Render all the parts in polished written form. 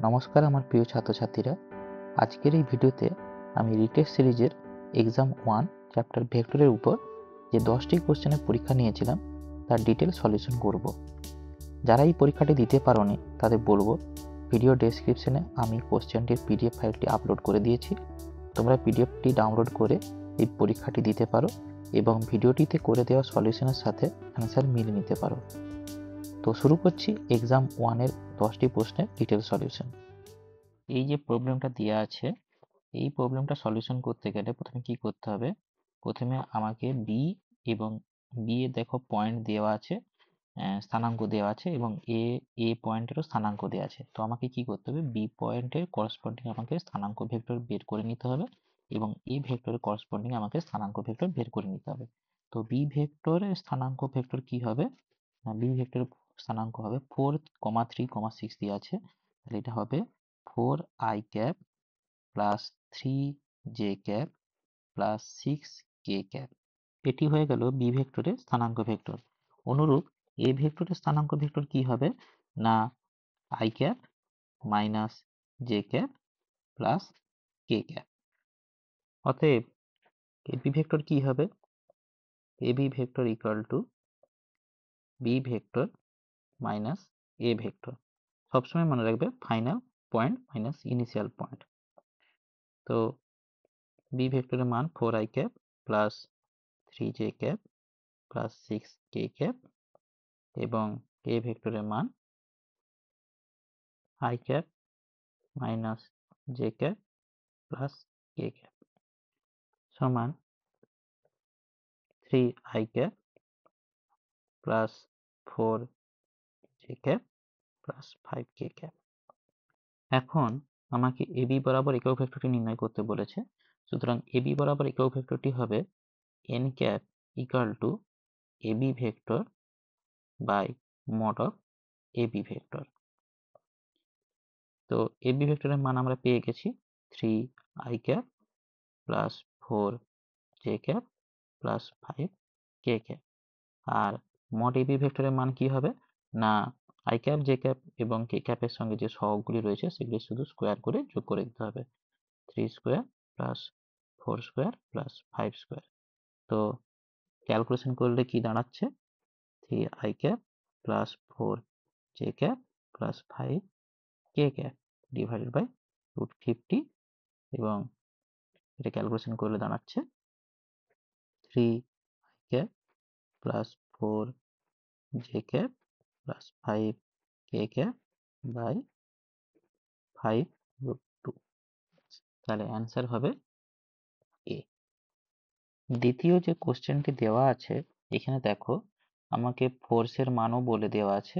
নমস্কার আমার প্রিয় ছাত্রছাত্রীরা, আজকের এই ভিডিওতে আমি রিটেস্ট সিরিজের এক্সাম 1 চ্যাপ্টার ভেক্টরের উপর যে 10টি কোশ্চেনের পরীক্ষা নিয়েছিলাম তার ডিটেল সলিউশন করব। যারা এই পরীক্ষাটি দিতে পারোনি তাদের বলবো, ভিডিও ডেসক্রিপশনে আমি কোশ্চেনটির পিডিএফ ফাইলটি আপলোড করে দিয়েছি। তোমরা পিডিএফটি ডাউনলোড করে এই পরীক্ষাটি দিতে পারো এবং ভিডিওটিতে করে দেওয়া সলিউশনের সাথে অ্যান্সার মিল নিতে পারো। তো শুরু করছি এক্সাম 1-এর 10টি প্রশ্নের ডিটেল সলিউশন। এই যে প্রবলেমটা দেওয়া আছে, এই প্রবলেমটা সলিউশন করতে গেলে প্রথমে কি করতে হবে? প্রথমে আমাকে বি এবং বি এ দেখো পয়েন্ট দেওয়া আছে, স্থানাঙ্ক দেওয়া আছে এবং এ পয়েন্টেরও স্থানাঙ্ক দেওয়া আছে। তো আমাকে কি করতে হবে? বি পয়েন্টের করসপন্ডিং আমাকে স্থানাঙ্ক ভেক্টর বের করে নিতে হবে এবং এ ভেক্টরের করসপন্ডিং আমাকে স্থানাঙ্ক ভেক্টর বের করে নিতে হবে। তো বি ভেক্টরের স্থানাঙ্ক ভেক্টর কি হবে? না, বি ভেক্টরের স্থানাঙ্ক হবে 4, 3, 6 দিয়ে আছে, তাহলে এটা হবে 4i cap plus 3j cap plus 6k cap. এটি হয়ে গেল বি ভেক্টরের স্থানাঙ্ক ভেক্টর। অনুরূপ এ ভেক্টরের স্থানাঙ্ক ভেক্টর কি হবে? না, i cap minus J cap plus K cap. অতএব এবি ভেক্টর কি হবে? AB vector equal to B vector minus A vector. সবসময় মনে রাখবে final point minus initial point. তো বি ভেক্টরের মান 4i cap plus 3j cap plus 6k cap এবং এ ভেক্টরের মান i cap minus J cap plus K cap সমান 3i cap plus 4j cap plus 5k cap. এখন আমাকে AB বরাবর একক ভেক্টরটি নির্ণয় করতে বলেছে। সুতরাং এবি বরাবর একক ভেক্টরটি হবে n cap equal to AB vector by mod of AB vector. তো এবি ভেক্টরের মান আমরা পেয়ে গেছি 3i cap plus 4j cap plus 5k cap. আর মড এবি ভেক্টরের মান কি হবে? না, i ক্যাপ জে ক্যাপ এবং কে ক্যাপের সঙ্গে যে সহগগুলি রয়েছে সেগুলি শুধু স্কোয়ার করে যোগ করে দিতে হবে। 3 square plus 4 square plus 5 square. তো ক্যালকুলেশন করলে কি দাঁড়াচ্ছে? 3i cap plus 4j cap plus 5k cap divided by √50 এবং এটা ক্যালকুলেশন করলে দাঁড়াচ্ছে 3i cap plus 4j cap plus 5k cap by 5√2। তাহলে অ্যান্সার হবে এ। দ্বিতীয় যে কোশ্চেনটি দেওয়া আছে, এখানে দেখো আমাকে ফোর্সের মানও বলে দেওয়া আছে,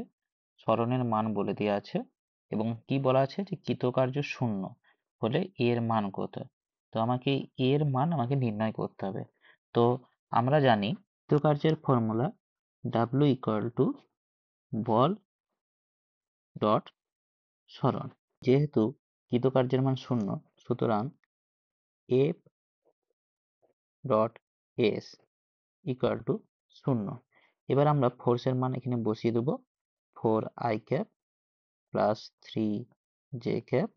সরণের মান বলে দেওয়া আছে এবং কি বলা আছে যে কৃতকার্য শূন্য হলে এর মান কত। তো আমাকে এর মান নির্ণয় করতে হবে। তো আমরা জানি কৃতকার্যের ফর্মুলা W ইকুয়াল টু বল ডট সরণ। যেহেতু কৃতকার্যের মান শূন্য, সুতরাং F dot S equal to শূন্য। এবার আমরা ফোর্সের মান এখানে বসিয়ে দেবো 4i cap plus 3j cap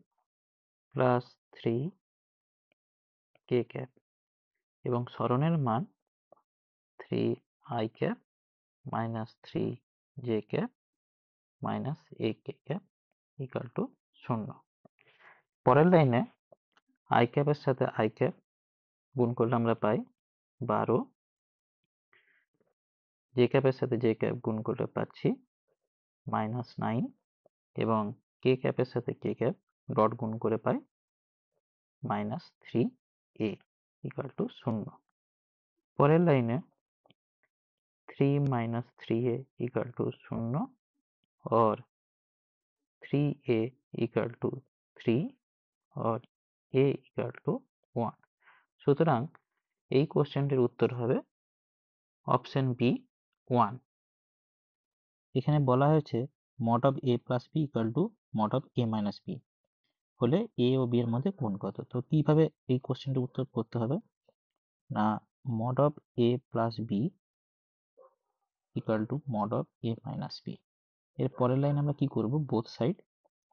plus 3k cap এবং সরণের মান 3i cap minus 3j cap minus ak cap equal to শূন্য। পরের লাইনে i ক্যাপের সাথে i ক্যাপ গুণ করলে আমরা পাই 12, j ক্যাপের সাথে j ক্যাপ গুণ করলে পাচ্ছি -9 এবং k ক্যাপের সাথে k ক্যাপ ডট গুণ করে পাই -3a ইকুয়াল টু শূন্য। পরের লাইনে 3 - 3a इक्वल टू 0 और 3a इक्वल टू 3 और a इक्वल टू 1। সুতরাং এই কোশ্চেনটির উত্তর হবে অপশন বি 1। এখানে বলা হয়েছে mod of a plus B equal to mod of a minus B হলে a ও b এর মধ্যে কোণ কত। তো কিভাবে এই কোশ্চেনটির উত্তর করতে হবে? না, mod of a plus B equal to mod of a minus B. এর পরের লাইন আমরা কি করব? বোথ সাইড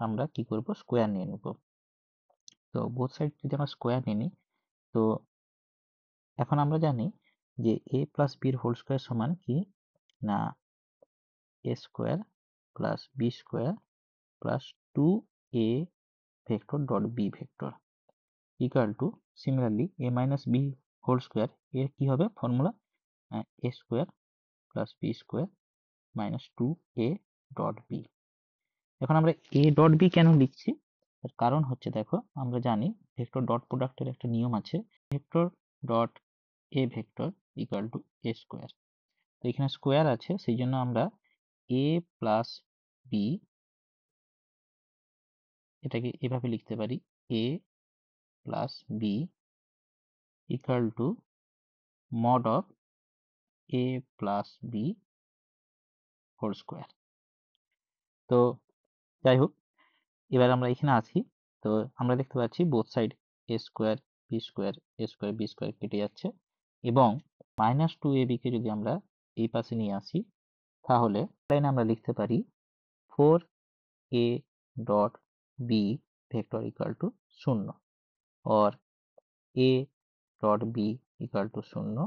আমরা কি করব, স্কোয়ার নিয়ে নেব। তো বোথ সাইড যদি আমরা স্কোয়ার নিয়ে নিই, তো এখন আমরা জানি যে a প্লাস বির হোল স্কোয়ার সমান কি না a square plus B square plus 2a vector dot B vector equal to similarly a minus B whole square এর কি হবে formula, a square plus B square minus 2a dot B. এখন আমরা a dot B কেন লিখছি, এর কারণ হচ্ছে দেখো আমরা জানি ভেক্টর ডট প্রোডাক্টের একটা নিয়ম আছে, vector dot A vector equal two A square. তো এখানে স্কোয়ার আছে, সেই জন্য আমরা a প্লাস বি এটাকে এভাবে লিখতে পারি, a plus B equal to mod of a plus B whole square. তো যাই হোক, এবার আমরা এখানে আছি, তো আমরা দেখতে পাচ্ছি বোথ সাইড এ স্কোয়ার বি স্কোয়ার এ স্কোয়ার বি স্কোয়ার কেটে যাচ্ছে, এবং মাইনাস 2ab কে যদি আমরা এই পাশে নিয়ে আসি, তাহলে লাইনে আমরা লিখতে পারি 4a dot B vector equal to 0 or a dot B equal to 0।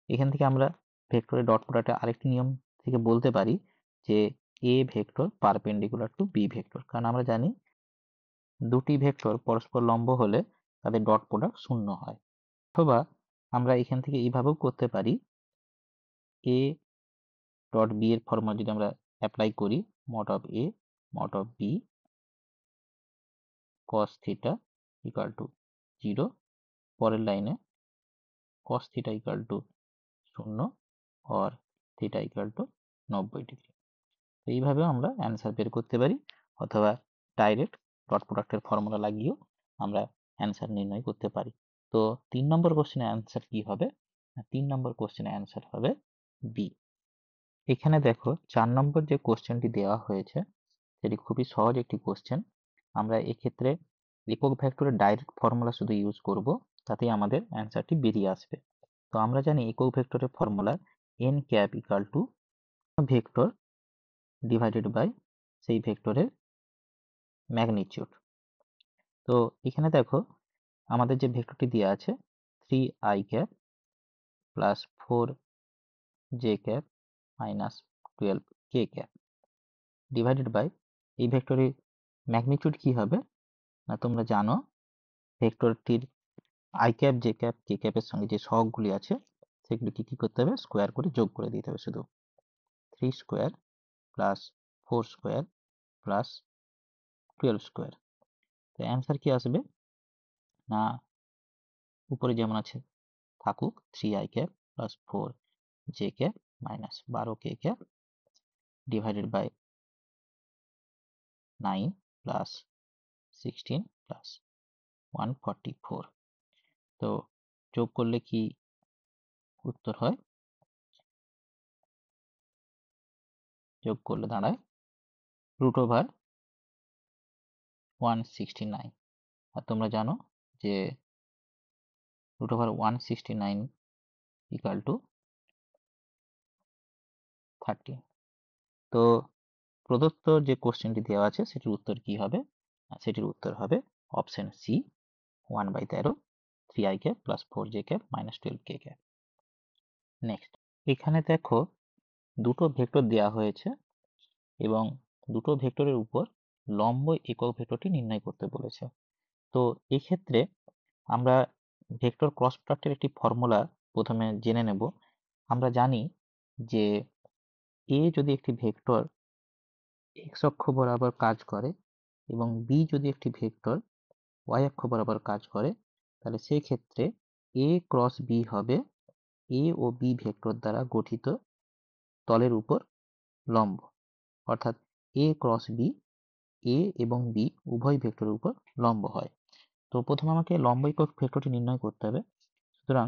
এখান থেকে আমরা ভেক্টরের ডট প্রোডাক্টের আরেকটি নিয়ম থেকে বলতে পারি যে a vector perpendicular to B vector, কারণ আমরা জানি দুটি ভেক্টর পরস্পর লম্ব হলে তাদের ডট প্রোডাক্ট 0 হয়। অথবা আমরা এখান থেকে এইভাবেও করতে পারি, a ডট বি এর ফর্মুলা যদি আমরা অ্যাপ্লাই করি, mod of a mod of b cos theta equal to 0, পরের লাইনে cos theta equal to 0 or theta equal to 90 degree. এইভাবেও আমরা অ্যান্সার বের করতে পারি, অথবা ডাইরেক্ট ডট প্রোডাক্টের ফর্মুলা লাগিয়েও আমরা অ্যান্সার নির্ণয় করতে পারি। তো 3 নম্বর কোশ্চেনের অ্যান্সার কি হবে, 3 নম্বর কোশ্চেনের অ্যান্সার হবে বি। এখানে দেখো 4 নম্বর যে কোশ্চেনটি দেওয়া হয়েছে সেটি খুবই সহজ একটি কোশ্চেন। আমরা এক্ষেত্রে একক ভেক্টরের ডাইরেক্ট ফর্মুলা শুধু ইউজ করব, তাতেই আমাদের অ্যান্সারটি বেরিয়ে আসবে। তো আমরা জানি একক ভেক্টরের formula n cap equal to vector divided by সেই ভেক্টরের ম্যাগনিটিউড। তো এখানে দেখো আমাদের যে ভেক্টরটি দেওয়া আছে 3i cap plus 4j cap minus 12k cap divided by এই ভেক্টরের ম্যাগনিটিউড কি হবে না, তোমরা জানো ভেক্টরটির i cap j cap k ক্যাপের সঙ্গে যে সহগগুলি আছে সেগুলিকে কি করতে হবে, স্কোয়ার করে যোগ করে দিতে হবে, শুধু 3 square plus 4 square plus 12 square. তো অ্যান্সার কি আসবে না, উপরে যেমন আছে থাকুক 3i cap plus 4j cap minus 12k cap divided by 9 plus 16 plus 144। তো যোগ করলে কি উত্তর হয়, যোগ করলে দাঁড়ায় √169। আর তোমরা জানো যে √169 ইকুয়াল টু 30। তো প্রদত্ত যে কোশ্চেনটি দেওয়া আছে সেটির উত্তর কি হবে, সেটির উত্তর হবে option C 1/13 3i cap plus 4j cap minus 12k cap. Next, এখানে দেখো দুটো ভেক্টর দেওয়া হয়েছে এবং দুটো ভেক্টরের উপর লম্ব একক ভেক্টরটি নির্ণয় করতে বলেছে। তো এক্ষেত্রে আমরা ভেক্টর ক্রস প্রোডাক্টের একটি ফর্মুলা প্রথমে জেনে নেব। আমরা জানি যে a যদি একটি ভেক্টর x অক্ষ বরাবর কাজ করে এবং b যদি একটি ভেক্টর y অক্ষ বরাবর কাজ করে, তাহলে সেই ক্ষেত্রে a ক্রস b হবে a ও b ভেক্টর দ্বারা গঠিত তলের উপর লম্ব, অর্থাৎ a ক্রস b a এবং b উভয় ভেক্টরের উপর লম্ব হয়। তো প্রথমে আমাকে লম্ব একক ভেক্টরটি নির্ণয় করতে হবে, সুতরাং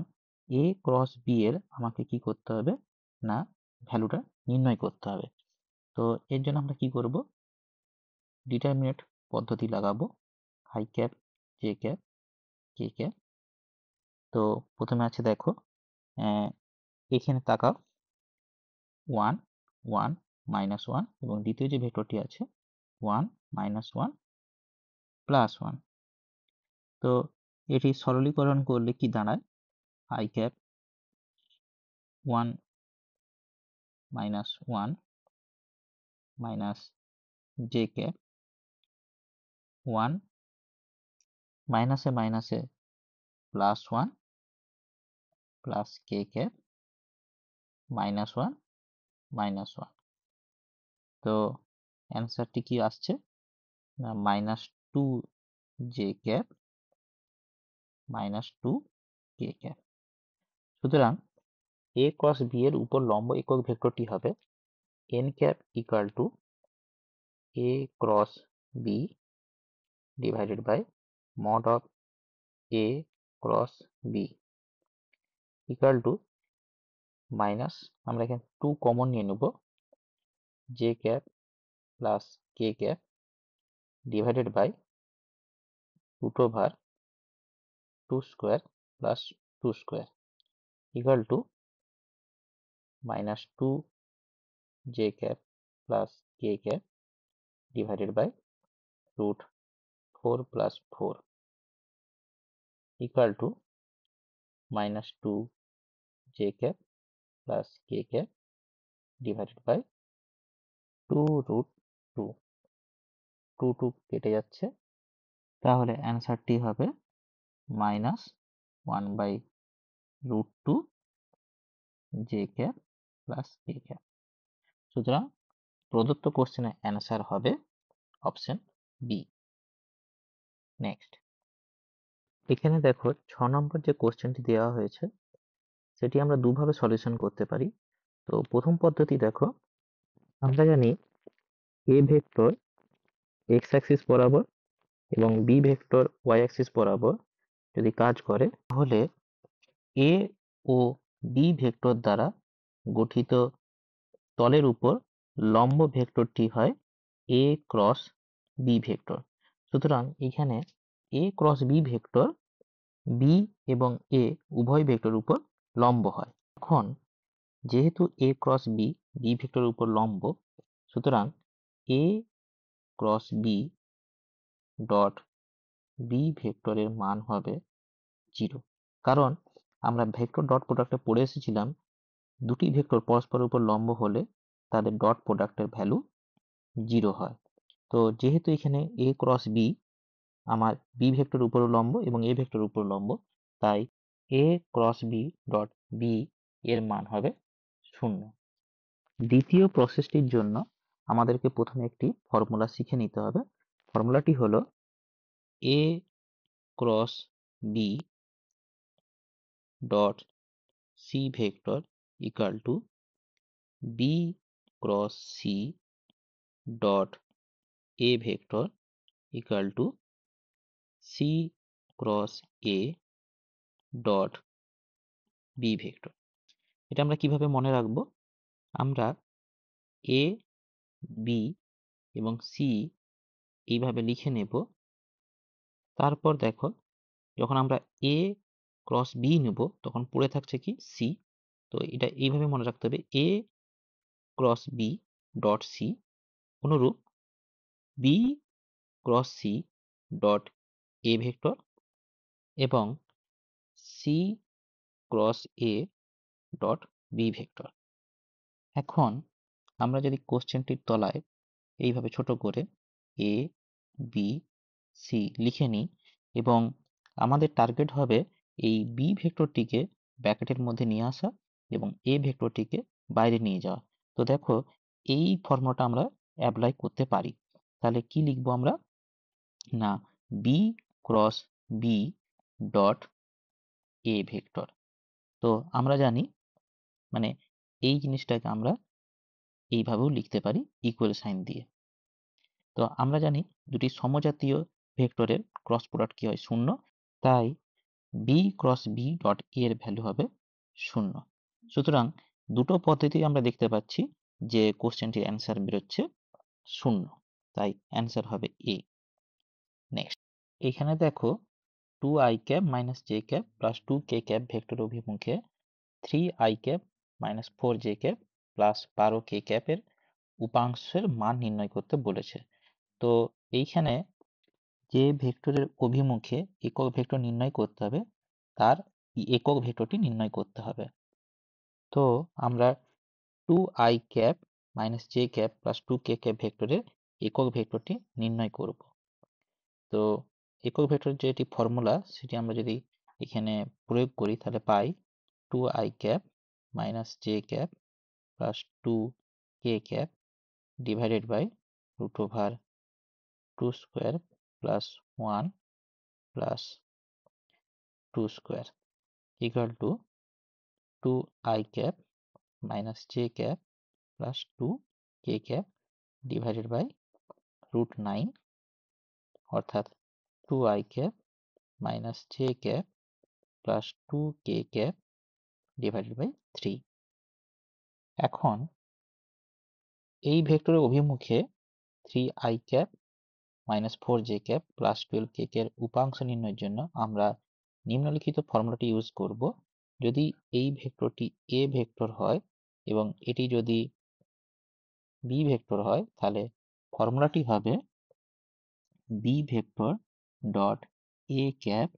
a ক্রস b এর আমাকে কি করতে হবে না ভ্যালুটা নির্ণয় করতে হবে। তো এর জন্য আমরা কি করব, ডিটারমিনেট পদ্ধতি লাগাবো, i cap j cap k cap. তো প্রথমে আছে দেখো এখানে তাকাও 1 1 -1 এবং দ্বিতীয় যে ভেক্টরটি আছে 1 -1 +1। তো এটি সরলীকরণ করলে কি দাঁড়ায়, i cap 1 -1 minus j cap 1 মাইনাসে মাইনাসে +1 প্লাস k cap -1 -1। তো অ্যান্সারটি কি আসছে না -2 j cap -2 k cap। সুতরাং a ক্রস b এর উপর লম্ব একক ভেক্টরটি হবে n cap equal to a cross b divided by mod of a cross b equal to minus, আমরা এখানে 2 কমন নিয়ে নেব, j cap plus k cap divided by root over 2 square plus 2 square equal to -2 j cap plus k cap divided by root 4 plus 4 equal to -2 j cap plus k cap divided by 2 root 2 2 কেটে যাচ্ছে, তাহলে অ্যান্সারটি হবে -1/√2 j cap plus k cap। সুতরাং প্রদত্ত কোশ্চেনের answer হবে option B. Next, এখানে দেখো 6 নম্বর যে কোশ্চেনটি দেওয়া হয়েছে সেটি আমরা দুভাবে সলিউশন করতে পারি। তো প্রথম পদ্ধতি দেখো, আমরা জানি a ভেক্টর x অ্যাক্সিস বরাবর এবং b ভেক্টর y অ্যাক্সিস বরাবর যদি কাজ করে তাহলে a ও b ভেক্টর দ্বারা গঠিত তলের উপর লম্ব ভেক্টরটি হয় a ক্রস b ভেক্টর। সুতরাং এখানে a cross b vector b এবং a উভয় ভেক্টর উপর লম্ব হয়। এখন যেহেতু a cross b b vector উপর লম্ব, সুতরাং a cross b dot b ভেক্টরের মান হবে 0, কারণ আমরা ভেক্টর ডট প্রোডাক্টে পড়ে এসেছিলাম দুটি ভেক্টর পরস্পরের উপর লম্ব হলে তাদের ডট প্রোডাক্টের ভ্যালু 0 হয়। তো যেহেতু এখানে a ক্রস b আমার b ভেক্টর উপর লম্ব এবং a ভেক্টর উপর লম্ব, তাই a cross b dot b এর মান হবে 0। দ্বিতীয় প্রসেসটির জন্য আমাদেরকে প্রথমে একটি ফর্মুলা শিখে নিতে হবে। ফর্মুলাটি হলো a cross b dot c vector equal two b cross c dot a vector equal two c cross a dot b vector. এটা আমরা কিভাবে মনে রাখবো, আমরা a b এবং c এইভাবে লিখে নেব। তারপর দেখো যখন আমরা a ক্রস b নেব তখন পড়ে থাকছে কি c, তো এটা এইভাবে মনে রাখতে হবে a cross b dot c অনুরূপ b cross c dot a vector এবং c cross a dot b vector. এখন আমরা যদি কোশ্চেনটির তলায় এইভাবে ছোট করে a b c লিখে নিই এবং আমাদের টার্গেট হবে এই b ভেক্টরটিকে ব্র্যাকেটের মধ্যে নিয়ে আসা এবং a ভেক্টরটিকে বাইরে নিয়ে যাওয়া। তো দেখো এই ফর্মুলাটা আমরা অ্যাপ্লাই করতে পারি। তাহলে কি লিখবো আমরা না b cross b dot a vector. তো আমরা জানি মানে এই জিনিসটাকে আমরা এইভাবেও লিখতে পারি ইকুয়াল সাইন দিয়ে। তো আমরা জানি দুটি সমজাতীয় ভেক্টরের ক্রস প্রোডাক্ট কি হয় 0, তাই b cross b dot a এর ভ্যালু হবে 0। সুতরাং দুটো পদ্ধতি আমরা দেখতে পাচ্ছি যে কোশ্চেনটির অ্যান্সার বেরোচ্ছে 0, তাই অ্যান্সার হবে a। নেক্সট, এখানে দেখো 2i cap minus j cap plus 2k cap vector অভিমুখে 3i cap minus 4j cap plus 12k cap এর উপাংশের মান নির্ণয় করতে বলেছে। তো এইখানে যে ভেক্টরের অভিমুখে একক ভেক্টর নির্ণয় করতে হবে তার একক ভেক্টরটি নির্ণয় করতে হবে। তো আমরা 2i cap minus J cap plus 2k cap ভেক্টরের একক ভেক্টরটি নির্ণয় করব। তো একক ভেক্টর যেটি ফর্মুলা সেটি আমরা যদি এখানে প্রয়োগ করি তাহলে পাই 2i cap minus J cap plus 2k cap divided by root over 2 square plus 1 plus 2 square equal to 2i cap minus J cap plus 2k cap divided by root 9 অর্থাৎ 2i cap minus J cap plus 2k cap divided by 3। এখন এই ভেক্টরের অভিমুখে 3i cap minus 4j cap plus 12k এর উপাংশ নির্ণয়ের জন্য আমরা নিম্নলিখিত ফর্মুলাটি ইউজ করব। যদি এই ভেক্টরটি a ভেক্টর হয় এবং এটি যদি b ভেক্টর হয় তাহলে ফর্মুলাটি হবে b vector dot a cap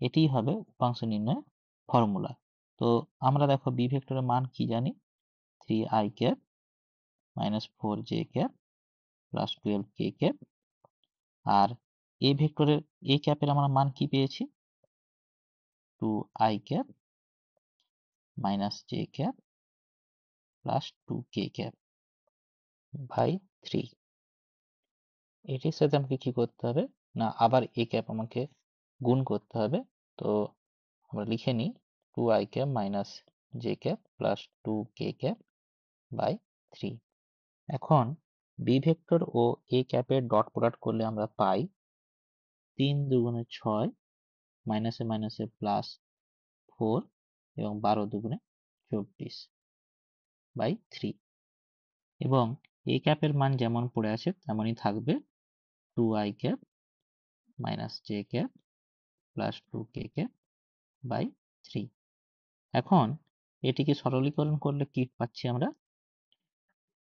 এটি হবে উপাংশ নির্ণয় ফর্মুলা। তো আমরা দেখো b ভেক্টরের মান কি জানি, 3i cap minus 4j cap plus 12k cap, আর a ভেক্টরের a ক্যাপের আমরা মান কি পেয়েছি, 2i cap minus j cap plus 2k cap by 3। এটির সাথে আমাকে কি করতে হবে না, আবার a ক্যাপ আমাকে গুণ করতে হবে। তো আমরা লিখে নিই 2i cap minus j cap plus 2k cap by 3। এখন b ভেক্টর ও a ক্যাপের ডট প্রোডাক্ট করলে আমরা পাই 3 দুগুণে 6 মাইনাসে মাইনাসে প্লাস 4 এবং 12 দুগুণে 24 বাই 3, এবং a ক্যাপের মান যেমন পড়ে আছে তেমনই থাকবে 2i cap minus j cap plus 2k cap by 3। এখন এটিকে সরলীকরণ করলে কি পাচ্ছি আমরা,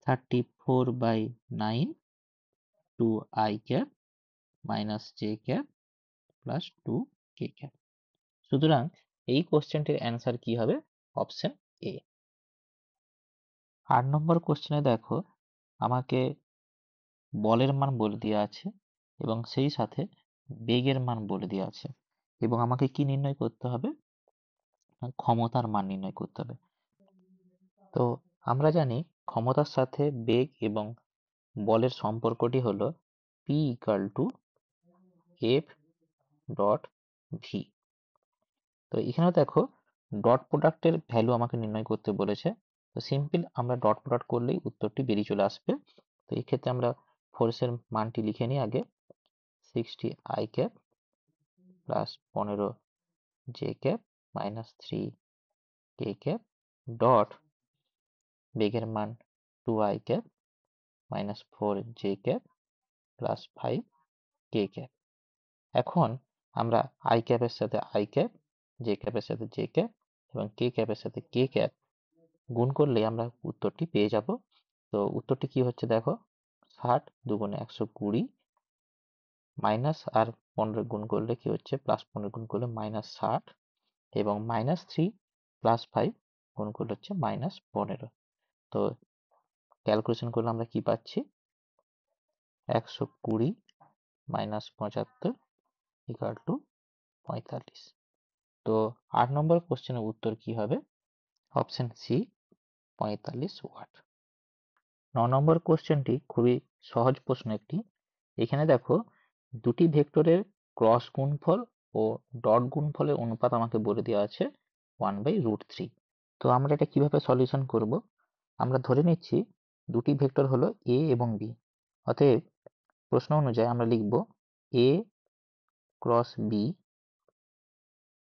34/9 2i cap minus j cap plus 2k cap. সুতরাং এই কোশ্চেনটির অ্যান্সার কি হবে, অপশন এ। 8 নম্বর কোশ্চেনে দেখো আমাকে বলের মান বলে দেওয়া আছে এবং সেই সাথে বেগের মান বলে দেওয়া আছে, এবং আমাকে কি নির্ণয় করতে হবে, ক্ষমতার মান নির্ণয় করতে হবে। তো আমরা জানি ক্ষমতার সাথে বেগ এবং বলের সম্পর্কটি হলো p equal to f dot V. তো এখানে দেখো ডট প্রোডাক্টের ভ্যালু আমাকে নির্ণয় করতে বলেছে। তো সিম্পল আমরা ডট প্রোডাক্ট করলেই উত্তরটি বেরিয়ে চলে আসবে। তো এই ক্ষেত্রে আমরা ফোর্সের মানটি লিখে নিই আগে, 60i cap plus 15j cap minus 3k cap dot বেগের মান 2i cap minus 4j cap plus 5k cap. এখন আমরা i ক্যাপের সাথে i ক্যাপ, j ক্যাপের সাথে j ক্যাপ এবং k ক্যাপের সাথে k ক্যাপ গুণ করলে আমরা উত্তরটি পেয়ে যাব। তো উত্তরটি কি হচ্ছে দেখো, 60 দুগুণে 120 মাইনাস আর 15 গুণ করলে কি হচ্ছে, প্লাস 15 গুণ করলে মাইনাস 60 এবং মাইনাস 3 প্লাস 5 গুণ করলে হচ্ছে মাইনাস 15। তো ক্যালকুলেশন করলে আমরা কি পাচ্ছি, 120 মাইনাস 75 ইকুয়াল টু 45। তো 8 নম্বর কোশ্চেনের উত্তর কি হবে, অপশন সি 45 ওয়াট। 9 নম্বর কোশ্চেনটি খুবই সহজ প্রশ্ন একটি। এখানে দেখো দুটি ভেক্টরের ক্রস গুণফল ও ডট গুণফলের অনুপাত আমাকে বলে দেওয়া আছে 1/√3। তো আমরা এটা কিভাবে সলিউশন করব, আমরা ধরে নিচ্ছি দুটি ভেক্টর হলো a এবং b। অতএব প্রশ্ন অনুযায়ী আমরা লিখব a cross b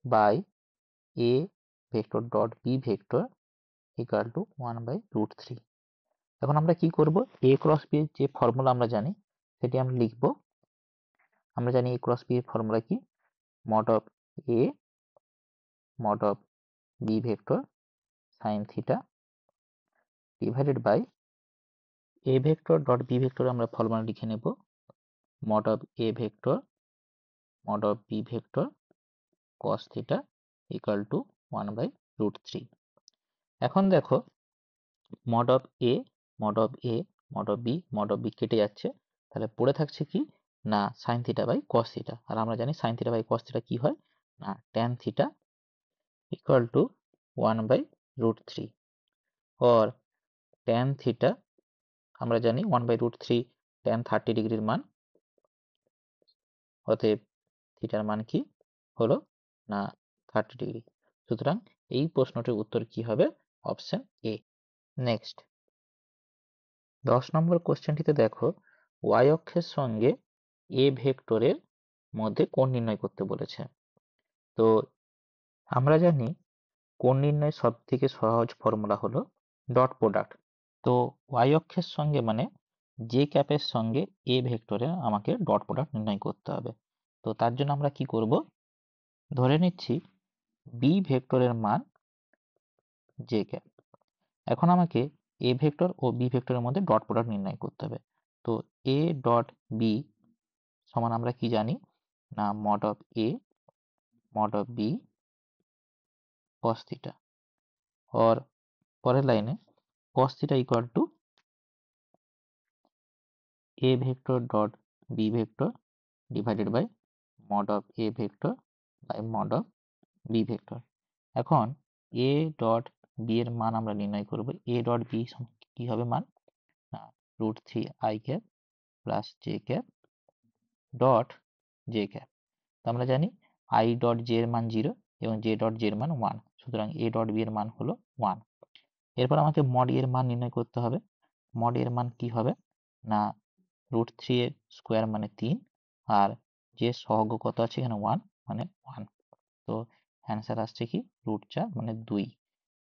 by a vector dot b vector equal to 1/√3। এখন আমরা কি করব, a ক্রস b এর যে ফর্মুলা আমরা জানি সেটি আমরা লিখব। আমরা জানি a ক্রস b এর ফর্মুলা কি, mod of a mod of b vector sin theta divided by A vector dot B vector আমরা ফর্মুলা লিখে নেব mod of a vector mod of b vector cos theta equal to 1/√3। এখন দেখো mod of a mod of a mod of b mod of b কেটে যাচ্ছে, তাহলে পড়ে থাকছে কি না sin theta বাই cos theta। আর আমরা জানি sin theta বাই cos theta কি হয় না tan theta equal to 1/√3 or tan theta আমরা জানি 1/√3 tan 30 ডিগ্রির মান, অতএব থিটার মান কি হলো না 30 ডিগ্রি। সুতরাং এই প্রশ্নটির উত্তর কি হবে অপশন এ। নেক্সট 10 নম্বর কোশ্চেনটিতে দেখো y অক্ষের সঙ্গে a ভেক্টরের মধ্যে কোণ নির্ণয় করতে বলেছে। তো আমরা জানি কোণ নির্ণয়ের সবথেকে সহজ ফর্মুলা হলো ডট প্রোডাক্ট। তো y অক্ষের সঙ্গে মানে যে ক্যাপের সঙ্গে a ভেক্টরে আমাকে ডট প্রোডাক্ট নির্ণয় করতে হবে। তো তার জন্য আমরা কি করব, ধরে নিচ্ছি b ভেক্টরের মান j ক্যাপ। এখন আমাকে a ভেক্টর ও b ভেক্টরের মধ্যে ডট প্রোডাক্ট নির্ণয় করতে হবে। তো a ডট b সমান আমরা কি জানি না mod of a mod of b cos theta or পরের লাইনে cos theta equal to a vector dot b vector divided by mod of a vector by mod of b vector। এখন a dot b এর মান আমরা নির্ণয় করব। a dot b কি হবে মান √3 i cap plus j cap dot j cap। তো আমরা জানি i dot j এর মান 0 এবং j dot j এর মান 1, সুতরাং a dot b এর মান হলো 1। এরপর আমাকে mod এর মান নির্ণয় করতে হবে। mod এর মান কি হবে না √3 এর স্কোয়ার মানে 3 আর যে সহগ কত আছে এখানে 1 মানে 1। তো অ্যান্সার আসছে কি √4 মানে 2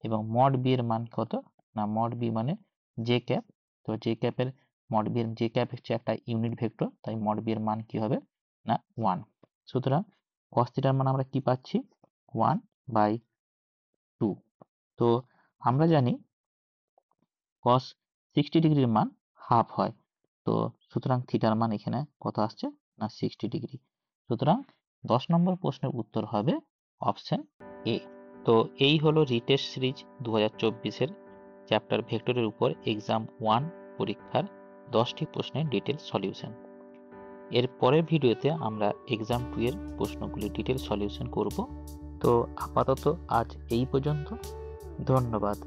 এবং mod b এর মান কত না mod b মানে j ক্যাপ। তো j ক্যাপের mod b এর j ক্যাপ হচ্ছে একটা ইউনিট ভেক্টর, তাই mod b এর মান কি হবে না 1। সুতরাং cos θ এর মান আমরা কি পাচ্ছি 1/2। তো আমরা জানি cos 60 ডিগ্রির মান হাফ হয়, তো সুতরাং থিটার মান এখানে কত আসছে না 60 ডিগ্রি। সুতরাং 10 নম্বর প্রশ্নের উত্তর হবে অপশন এ। তো এই হলো রিটেস্ট সিরিজ 2024 এর চ্যাপ্টার ভেক্টরের উপর এক্সাম 1 পরীক্ষার 10টি প্রশ্নের ডিটেল সলিউশন। এর পরের ভিডিওতে আমরা এক্সাম 2 এর প্রশ্নগুলি ডিটেল সলিউশন করব। তো আপাতত আজ এই পর্যন্ত, ধন্যবাদ।